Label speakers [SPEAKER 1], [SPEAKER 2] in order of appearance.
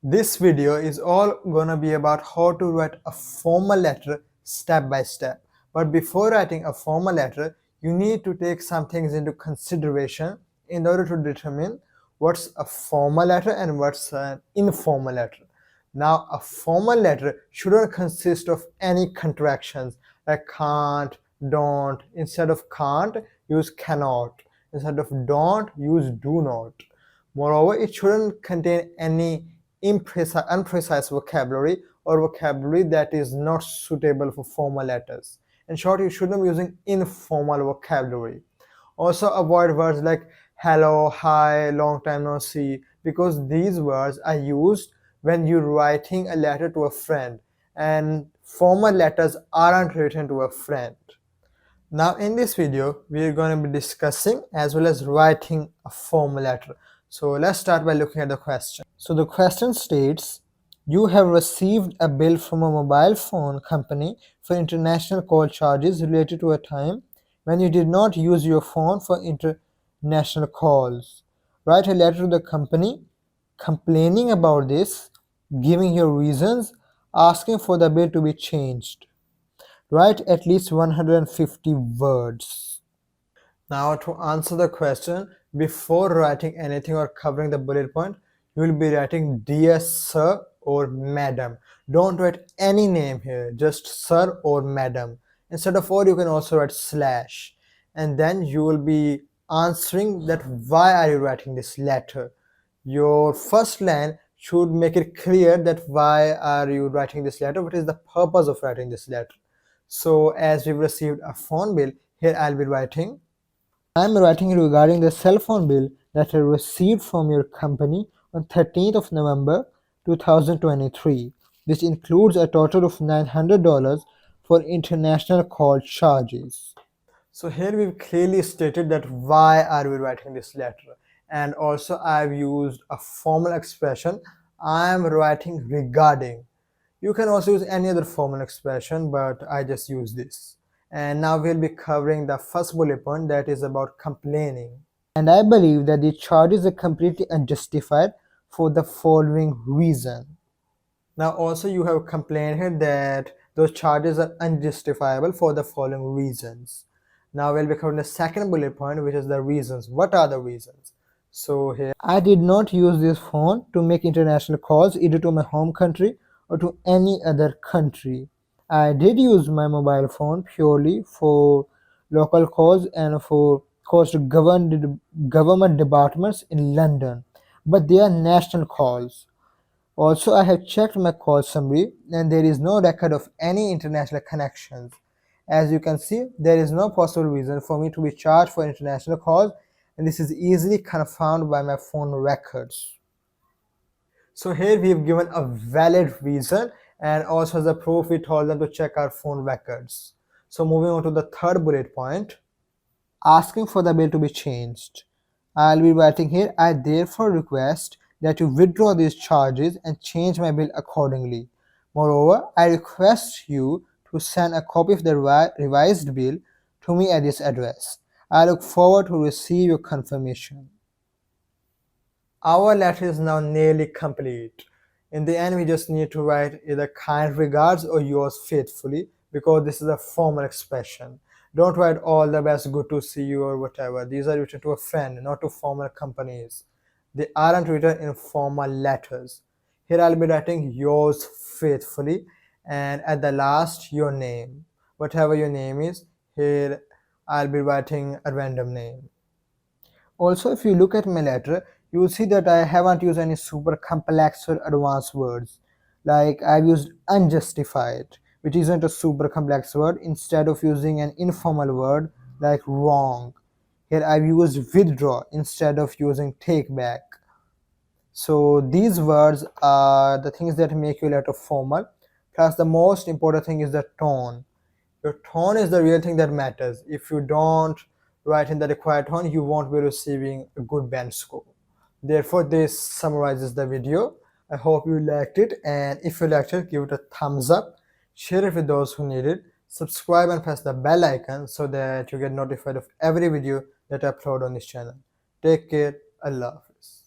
[SPEAKER 1] This video is all gonna be about how to write a formal letter step by step. But before writing a formal letter, you need to take some things into consideration in order to determine what's a formal letter and what's an informal letter. Now, a formal letter shouldn't consist of any contractions like can't, don't. Instead of can't, use cannot. Instead of don't, use do not. Moreover, it shouldn't contain any unprecise vocabulary or vocabulary that is not suitable for formal letters. In short, you shouldn't be using informal vocabulary. Also, avoid words like hello, hi, long time no see, because these words are used when you're writing a letter to a friend, and formal letters aren't written to a friend. Now in this video, we are going to be discussing as well as writing a formal letter. So let's start by looking at the question. So the question states, you have received a bill from a mobile phone company for international call charges related to a time when you did not use your phone for international calls. Write a letter to the company complaining about this, giving your reasons, asking for the bill to be changed. Write at least 150 words. Now to answer the question, before writing anything or covering the bullet point, you will be writing dear sir or madam. Don't write any name here, just sir or madam. Instead of or, you can also write slash. And then you will be answering that why are you writing this letter. Your first line should make it clear that why are you writing this letter, what is the purpose of writing this letter. So as we've received a phone bill, here I'll be writing, I'm writing regarding the cell phone bill that I received from your company on 13th of November 2023, which includes a total of $900 for international call charges. So here we've clearly stated that why are we writing this letter, and also I've used a formal expression, I am writing regarding. You can also use any other formal expression, but I just use this. And now we'll be covering the first bullet point, that is about complaining. And I believe that the charges are completely unjustified for the following reason. Now also you have complained here that those charges are unjustifiable for the following reasons. Now we'll be covering the second bullet point, which is the reasons. What are the reasons? So here, I did not use this phone to make international calls either to my home country or to any other country. I did use my mobile phone purely for local calls and for calls to government departments in London, but they are national calls. Also, I have checked my call summary and there is no record of any international connections. As you can see, there is no possible reason for me to be charged for international calls, and this is easily confirmed by my phone records. So here we have given a valid reason, and also as a proof we told them to check our phone records. So moving on to the third bullet point, asking for the bill to be changed. I'll be writing here, I therefore request that you withdraw these charges and change my bill accordingly. Moreover, I request you to send a copy of the revised bill to me at this address. I look forward to receive your confirmation. Our letter is now nearly complete. In the end, we just need to write either kind regards or yours faithfully, because this is a formal expression. Don't write all the best, good to see you, or whatever. These are written to a friend, not to formal companies. They aren't written in formal letters. Here I'll be writing yours faithfully, and at the last your name. Whatever your name is, here I'll be writing a random name. Also, if you look at my letter, you will see that I haven't used any super complex or advanced words. Like I've used unjustified, which isn't a super complex word, instead of using an informal word like wrong. Here I've used withdraw instead of using take back. So these words are the things that make your letter formal. Plus the most important thing is the tone. Your tone is the real thing that matters. If you don't write in the required tone, you won't be receiving a good band score. Therefore, this summarizes the video. I hope you liked it, and if you liked it, give it a thumbs up, share it with those who need it, subscribe and press the bell icon so that you get notified of every video that I upload on this channel. Take care. Allah Hafiz.